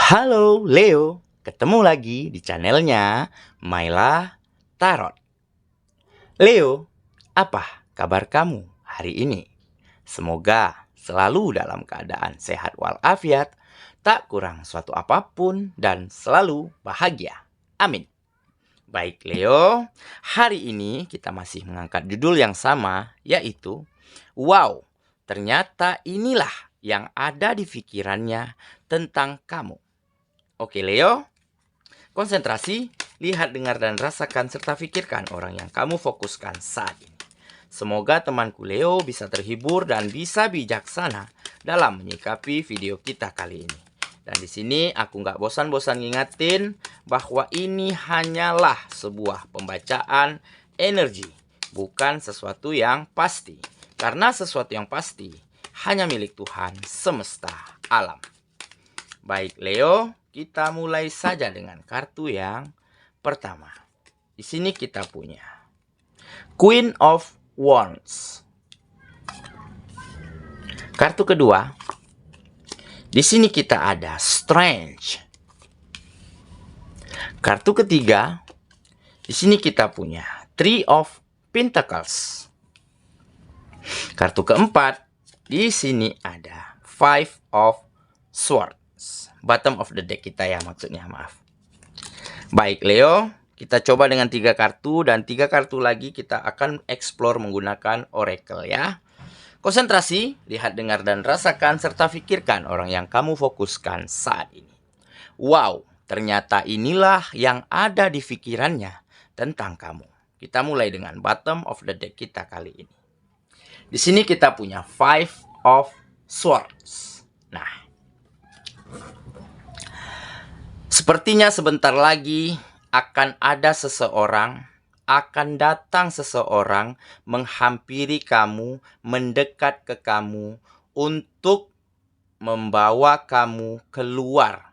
Halo Leo, ketemu lagi di channelnya Myla Tarot. Leo, apa kabar kamu hari ini? Semoga selalu dalam keadaan sehat walafiat, tak kurang suatu apapun, dan selalu bahagia. Amin. Baik Leo, hari ini kita masih mengangkat judul yang sama, yaitu wow, ternyata inilah yang ada di pikirannya tentang kamu. Oke Leo, konsentrasi, lihat, dengar, dan rasakan, serta pikirkan orang yang kamu fokuskan saat ini. Semoga temanku Leo bisa terhibur dan bisa bijaksana dalam menyikapi video kita kali ini. Dan di sini aku nggak bosan-bosan ngingetin bahwa ini hanyalah sebuah pembacaan energi, bukan sesuatu yang pasti. Karena sesuatu yang pasti hanya milik Tuhan semesta alam. Baik Leo, kita mulai saja dengan kartu yang pertama. Di sini kita punya Queen of Wands. Kartu kedua, di sini kita ada Strange. Kartu ketiga, di sini kita punya Three of Pentacles. Kartu keempat, di sini ada Five of Swords. Bottom of the deck kita ya, maksudnya, maaf. Baik Leo, kita coba dengan 3 kartu, dan 3 kartu lagi kita akan explore menggunakan oracle ya. Konsentrasi, lihat, dengar, dan rasakan, serta pikirkan orang yang kamu fokuskan saat ini. Wow, ternyata inilah yang ada di pikirannya tentang kamu. Kita mulai dengan bottom of the deck kita kali ini. Di sini kita punya Five of Swords. Nah, sepertinya sebentar lagi akan ada seseorang, akan datang seseorang menghampiri kamu, mendekat ke kamu untuk membawa kamu keluar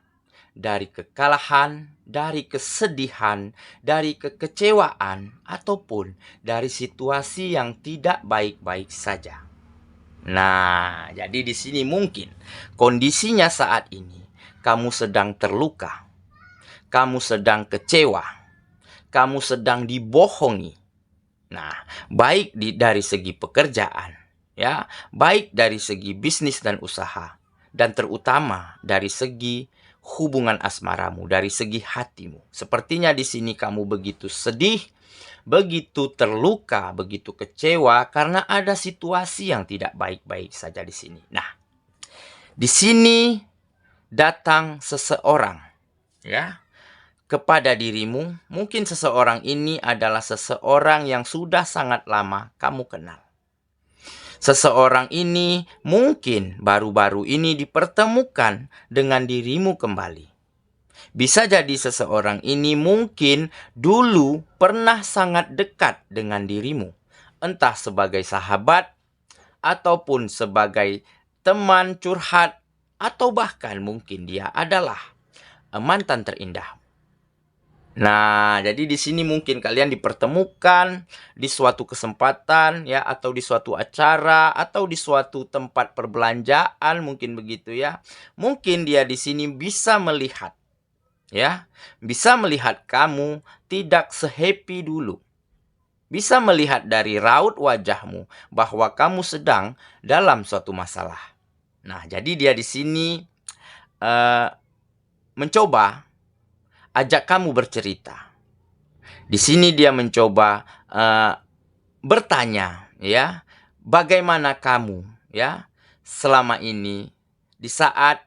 dari kekalahan, dari kesedihan, dari kekecewaan, ataupun dari situasi yang tidak baik-baik saja. Nah, jadi di sini mungkin kondisinya saat ini kamu sedang terluka. Kamu sedang kecewa, kamu sedang dibohongi. Nah, baik dari segi pekerjaan, ya, baik dari segi bisnis dan usaha, dan terutama dari segi hubungan asmaramu, dari segi hatimu. Sepertinya di sini kamu begitu sedih, begitu terluka, begitu kecewa karena ada situasi yang tidak baik-baik saja di sini. Nah, di sini datang seseorang, ya, kepada dirimu. Mungkin seseorang ini adalah seseorang yang sudah sangat lama kamu kenal. Seseorang ini mungkin baru-baru ini dipertemukan dengan dirimu kembali. Bisa jadi seseorang ini mungkin dulu pernah sangat dekat dengan dirimu, entah sebagai sahabat ataupun sebagai teman curhat, atau bahkan mungkin dia adalah mantan terindah. Nah, jadi di sini mungkin kalian dipertemukan di suatu kesempatan ya, atau di suatu acara, atau di suatu tempat perbelanjaan, mungkin begitu ya. Mungkin dia di sini bisa melihat, ya, bisa melihat kamu tidak sehappy dulu. Bisa melihat dari raut wajahmu bahwa kamu sedang dalam suatu masalah. Nah, jadi dia di sini mencoba ajak kamu bercerita. Di sini dia mencoba bertanya, ya, bagaimana kamu, ya, selama ini di saat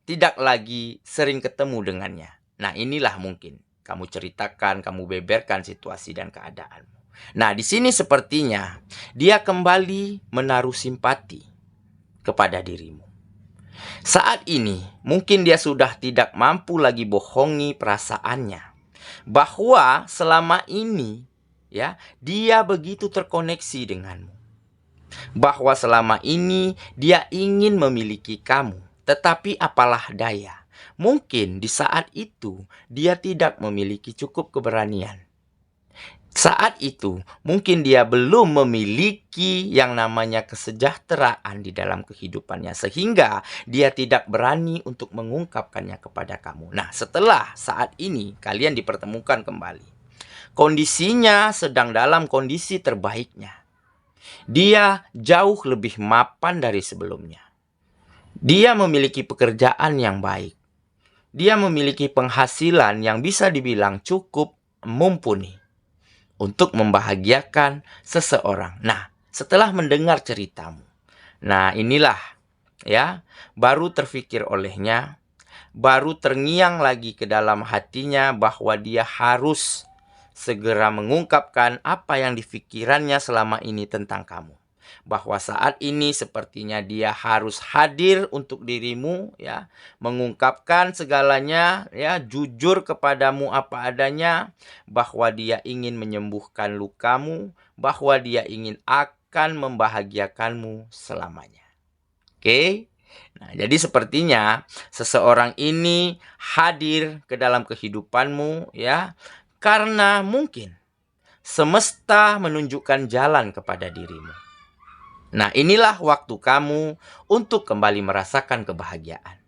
tidak lagi sering ketemu dengannya. Nah, inilah mungkin kamu ceritakan, kamu beberkan situasi dan keadaanmu. Nah, di sini sepertinya dia kembali menaruh simpati kepada dirimu. Saat ini mungkin dia sudah tidak mampu lagi bohongi perasaannya bahwa selama ini, ya, dia begitu terkoneksi denganmu. Bahwa selama ini dia ingin memiliki kamu, tetapi apalah daya, mungkin di saat itu dia tidak memiliki cukup keberanian. Saat itu, mungkin dia belum memiliki yang namanya kesejahteraan di dalam kehidupannya, sehingga dia tidak berani untuk mengungkapkannya kepada kamu. Nah, setelah saat ini kalian dipertemukan kembali, kondisinya sedang dalam kondisi terbaiknya. Dia jauh lebih mapan dari sebelumnya. Dia memiliki pekerjaan yang baik. Dia memiliki penghasilan yang bisa dibilang cukup mumpuni untuk membahagiakan seseorang. Nah, setelah mendengar ceritamu, nah inilah ya, baru terfikir olehnya, baru terngiang lagi ke dalam hatinya bahwa dia harus segera mengungkapkan apa yang difikirannya selama ini tentang kamu. Bahwa saat ini sepertinya dia harus hadir untuk dirimu, ya, mengungkapkan segalanya, ya, jujur kepadamu apa adanya, bahwa dia ingin menyembuhkan lukamu, bahwa dia ingin akan membahagiakanmu selamanya. Oke? Nah, jadi sepertinya seseorang ini hadir ke dalam kehidupanmu, ya, karena mungkin semesta menunjukkan jalan kepada dirimu. Nah, inilah waktu kamu untuk kembali merasakan kebahagiaan.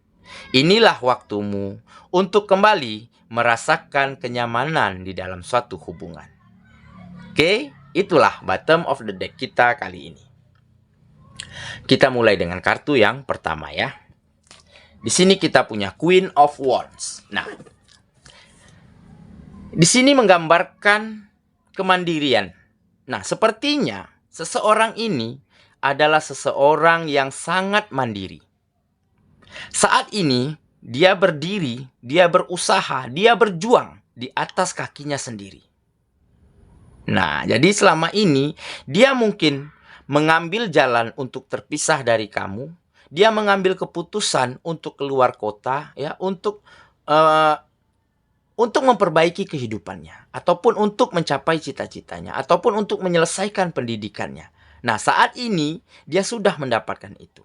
Inilah waktumu untuk kembali merasakan kenyamanan di dalam suatu hubungan. Oke, itulah bottom of the deck kita kali ini. Kita mulai dengan kartu yang pertama ya. Di sini kita punya Queen of Wands. Nah, di sini menggambarkan kemandirian. Nah, sepertinya seseorang ini adalah seseorang yang sangat mandiri. Saat ini, dia berdiri, dia berusaha, dia berjuang di atas kakinya sendiri. Nah, jadi selama ini, dia mungkin mengambil jalan untuk terpisah dari kamu. Dia mengambil keputusan untuk keluar kota, ya, untuk memperbaiki kehidupannya, ataupun untuk mencapai cita-citanya, ataupun untuk menyelesaikan pendidikannya. Nah, saat ini dia sudah mendapatkan itu.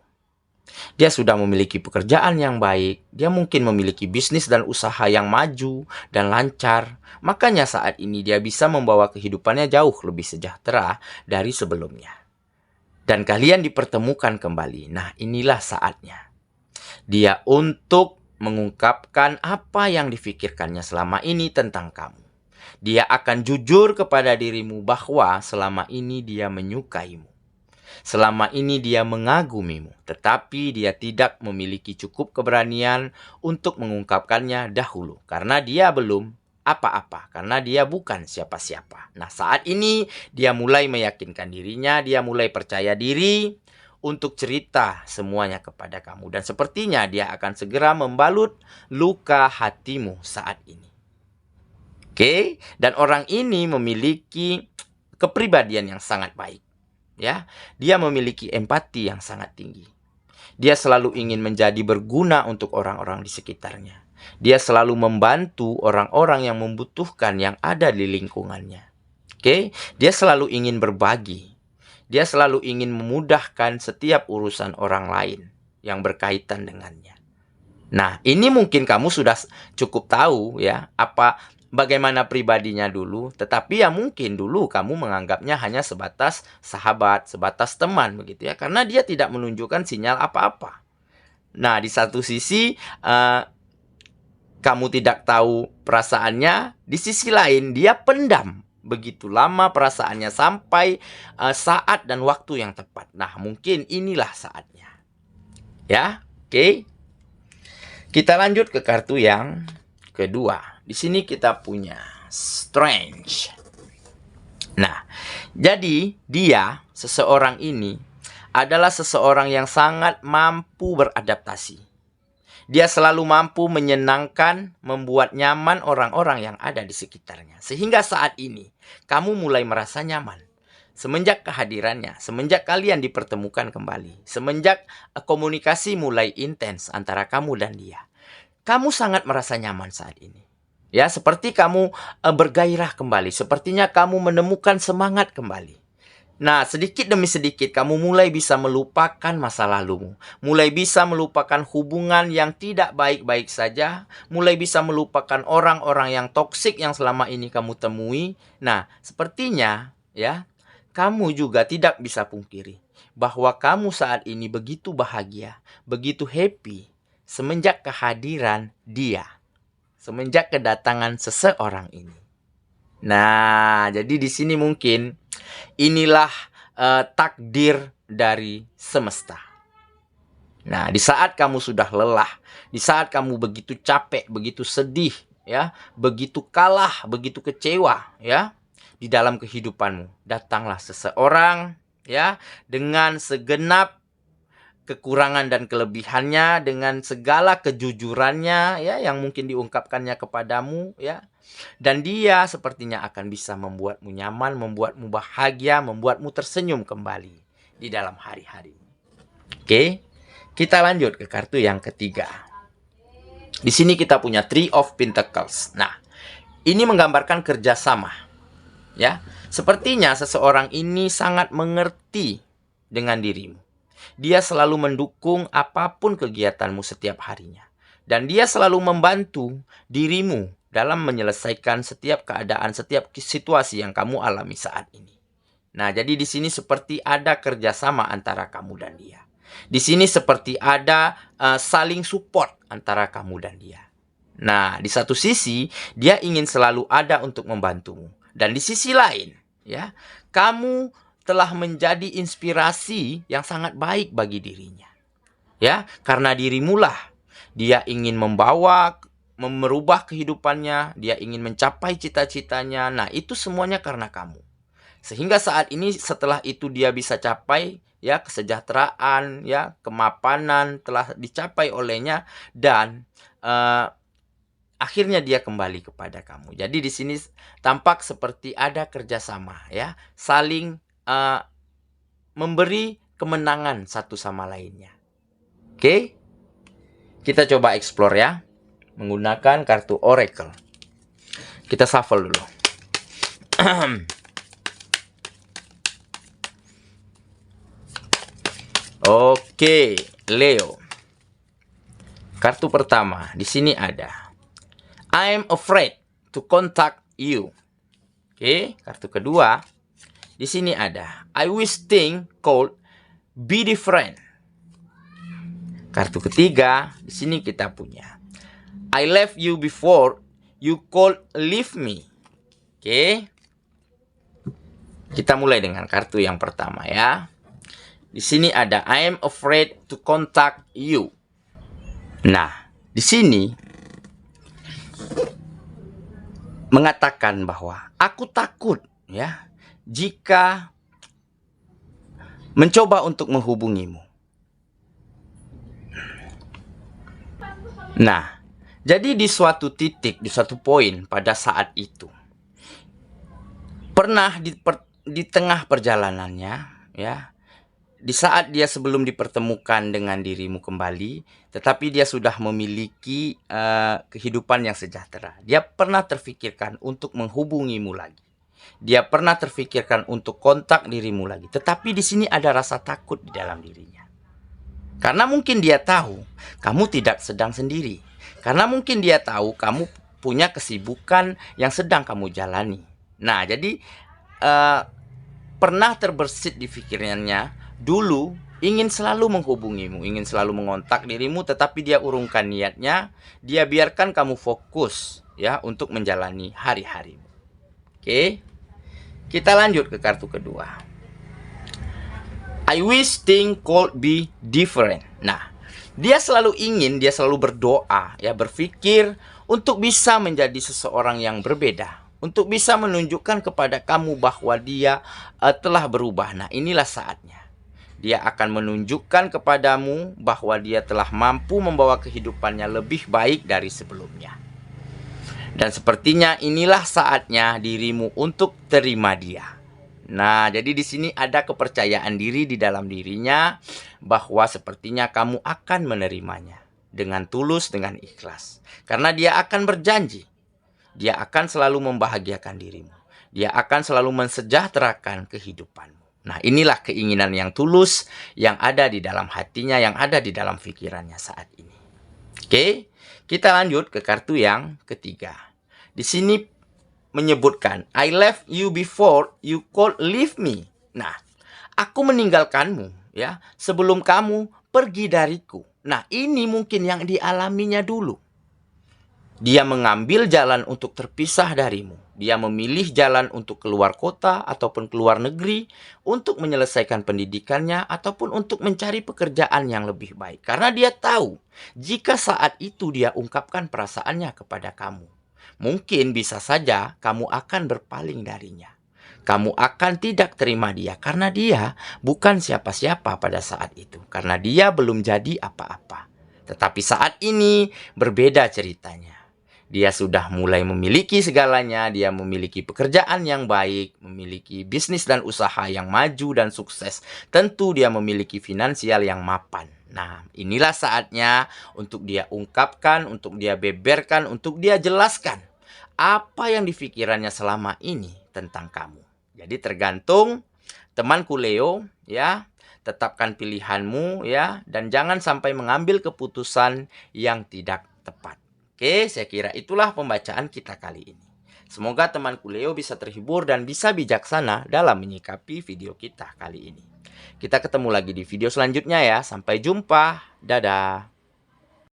Dia sudah memiliki pekerjaan yang baik, dia mungkin memiliki bisnis dan usaha yang maju dan lancar. Makanya saat ini dia bisa membawa kehidupannya jauh lebih sejahtera dari sebelumnya. Dan kalian dipertemukan kembali. Nah, inilah saatnya dia untuk mengungkapkan apa yang difikirkannya selama ini tentang kamu. Dia akan jujur kepada dirimu bahwa selama ini dia menyukaimu. Selama ini dia mengagumimu, tetapi dia tidak memiliki cukup keberanian untuk mengungkapkannya dahulu. Karena dia belum apa-apa, karena dia bukan siapa-siapa. Nah, saat ini dia mulai meyakinkan dirinya, dia mulai percaya diri untuk cerita semuanya kepada kamu. Dan sepertinya dia akan segera membalut luka hatimu saat ini. Oke, dan orang ini memiliki kepribadian yang sangat baik. Ya, dia memiliki empati yang sangat tinggi. Dia selalu ingin menjadi berguna untuk orang-orang di sekitarnya. Dia selalu membantu orang-orang yang membutuhkan yang ada di lingkungannya. Oke, dia selalu ingin berbagi. Dia selalu ingin memudahkan setiap urusan orang lain yang berkaitan dengannya. Nah, ini mungkin kamu sudah cukup tahu ya, bagaimana pribadinya dulu, tetapi ya mungkin dulu kamu menganggapnya hanya sebatas sahabat, sebatas teman begitu ya, karena dia tidak menunjukkan sinyal apa-apa. Nah, di satu sisi kamu tidak tahu perasaannya, di sisi lain dia pendam begitu lama perasaannya sampai saat dan waktu yang tepat. Nah, mungkin inilah saatnya. Ya, oke. Kita lanjut ke kartu yang kedua. Di sini kita punya Strange. Nah, jadi dia, seseorang ini, adalah seseorang yang sangat mampu beradaptasi. Dia selalu mampu menyenangkan, membuat nyaman orang-orang yang ada di sekitarnya. Sehingga saat ini, kamu mulai merasa nyaman. Semenjak kehadirannya, semenjak kalian dipertemukan kembali, semenjak komunikasi mulai intens antara kamu dan dia, kamu sangat merasa nyaman saat ini. Ya, seperti kamu bergairah kembali, sepertinya kamu menemukan semangat kembali. Nah, sedikit demi sedikit kamu mulai bisa melupakan masa lalumu. Mulai bisa melupakan hubungan yang tidak baik-baik saja. Mulai bisa melupakan orang-orang yang toksik yang selama ini kamu temui. Nah, sepertinya ya, kamu juga tidak bisa pungkiri bahwa kamu saat ini begitu bahagia, begitu happy semenjak kehadiran dia. Semenjak kedatangan seseorang ini. Nah, jadi di sini mungkin inilah takdir dari semesta. Nah, di saat kamu sudah lelah, di saat kamu begitu capek, begitu sedih, ya, begitu kalah, begitu kecewa, ya, di dalam kehidupanmu, datanglah seseorang, ya, dengan segenap kekurangan dan kelebihannya, dengan segala kejujurannya, ya, yang mungkin diungkapkannya kepadamu, ya. Dan dia sepertinya akan bisa membuatmu nyaman, membuatmu bahagia, membuatmu tersenyum kembali di dalam hari-hari. Oke, kita lanjut ke kartu yang ketiga. Di sini kita punya Three of Pentacles. Nah, ini menggambarkan kerjasama. Ya, sepertinya seseorang ini sangat mengerti dengan dirimu. Dia selalu mendukung apapun kegiatanmu setiap harinya. Dan dia selalu membantu dirimu dalam menyelesaikan setiap keadaan, setiap situasi yang kamu alami saat ini. Nah, jadi di sini seperti ada kerjasama antara kamu dan dia. Di sini seperti ada saling support antara kamu dan dia. Nah, di satu sisi, dia ingin selalu ada untuk membantumu. Dan di sisi lain, ya, kamu telah menjadi inspirasi yang sangat baik bagi dirinya. Ya, karena dirimulah dia ingin merubah kehidupannya, dia ingin mencapai cita-citanya. Nah, itu semuanya karena kamu. Sehingga saat ini setelah itu dia bisa capai, ya, kesejahteraan, ya, kemapanan telah dicapai olehnya, dan akhirnya dia kembali kepada kamu. Jadi di sini tampak seperti ada kerjasama, ya, saling memberi kemenangan satu sama lainnya. Oke, kita coba explore ya, menggunakan kartu Oracle. Kita shuffle dulu. Oke, Leo. Kartu pertama di sini ada I'm afraid to contact you. Oke, kartu kedua di sini ada I wish things could be different. Kartu ketiga di sini kita punya I left you before you could leave me. Oke. Kita mulai dengan kartu yang pertama ya. Di sini ada I am afraid to contact you. Nah, di sini mengatakan bahwa aku takut ya jika mencoba untuk menghubungimu. Nah, jadi di suatu titik, di suatu poin pada saat itu, pernah di tengah perjalanannya, ya, di saat dia sebelum dipertemukan dengan dirimu kembali, tetapi dia sudah memiliki kehidupan yang sejahtera. Dia pernah terfikirkan untuk menghubungimu lagi. Dia pernah terfikirkan untuk kontak dirimu lagi. Tetapi di sini ada rasa takut di dalam dirinya. Karena mungkin dia tahu kamu tidak sedang sendiri. Karena mungkin dia tahu kamu punya kesibukan yang sedang kamu jalani. Nah, jadi pernah terbersit di pikirannya dulu ingin selalu menghubungimu, ingin selalu mengontak dirimu, tetapi dia urungkan niatnya, dia biarkan kamu fokus ya untuk menjalani hari-harimu. Oke. Kita lanjut ke kartu kedua. I wish things could be different. Nah, dia selalu berdoa, ya, berpikir untuk bisa menjadi seseorang yang berbeda, untuk bisa menunjukkan kepada kamu bahwa dia telah berubah. Nah, inilah saatnya. Dia akan menunjukkan kepadamu bahwa dia telah mampu membawa kehidupannya lebih baik dari sebelumnya. Dan sepertinya inilah saatnya dirimu untuk terima dia. Nah, jadi di sini ada kepercayaan diri di dalam dirinya bahwa sepertinya kamu akan menerimanya dengan tulus, dengan ikhlas. Karena dia akan berjanji, dia akan selalu membahagiakan dirimu. Dia akan selalu mensejahterakan kehidupanmu. Nah, inilah keinginan yang tulus yang ada di dalam hatinya, yang ada di dalam pikirannya saat ini. Oke, kita lanjut ke kartu yang ketiga. Di sini menyebutkan, I left you before you could leave me. Nah, aku meninggalkanmu ya sebelum kamu pergi dariku. Nah, ini mungkin yang dialaminya dulu. Dia mengambil jalan untuk terpisah darimu. Dia memilih jalan untuk keluar kota ataupun keluar negeri untuk menyelesaikan pendidikannya ataupun untuk mencari pekerjaan yang lebih baik. Karena dia tahu jika saat itu dia ungkapkan perasaannya kepada kamu, mungkin bisa saja kamu akan berpaling darinya. Kamu akan tidak terima dia karena dia bukan siapa-siapa pada saat itu. Karena dia belum jadi apa-apa. Tetapi saat ini berbeda ceritanya. Dia sudah mulai memiliki segalanya, dia memiliki pekerjaan yang baik, memiliki bisnis dan usaha yang maju dan sukses. Tentu dia memiliki finansial yang mapan. Nah, inilah saatnya untuk dia ungkapkan, untuk dia beberkan, untuk dia jelaskan apa yang dipikirannya selama ini tentang kamu. Jadi tergantung temanku Leo ya, tetapkan pilihanmu ya, dan jangan sampai mengambil keputusan yang tidak tepat. Oke, saya kira itulah pembacaan kita kali ini. Semoga temanku Leo bisa terhibur dan bisa bijaksana dalam menyikapi video kita kali ini. Kita ketemu lagi di video selanjutnya ya. Sampai jumpa. Dadah.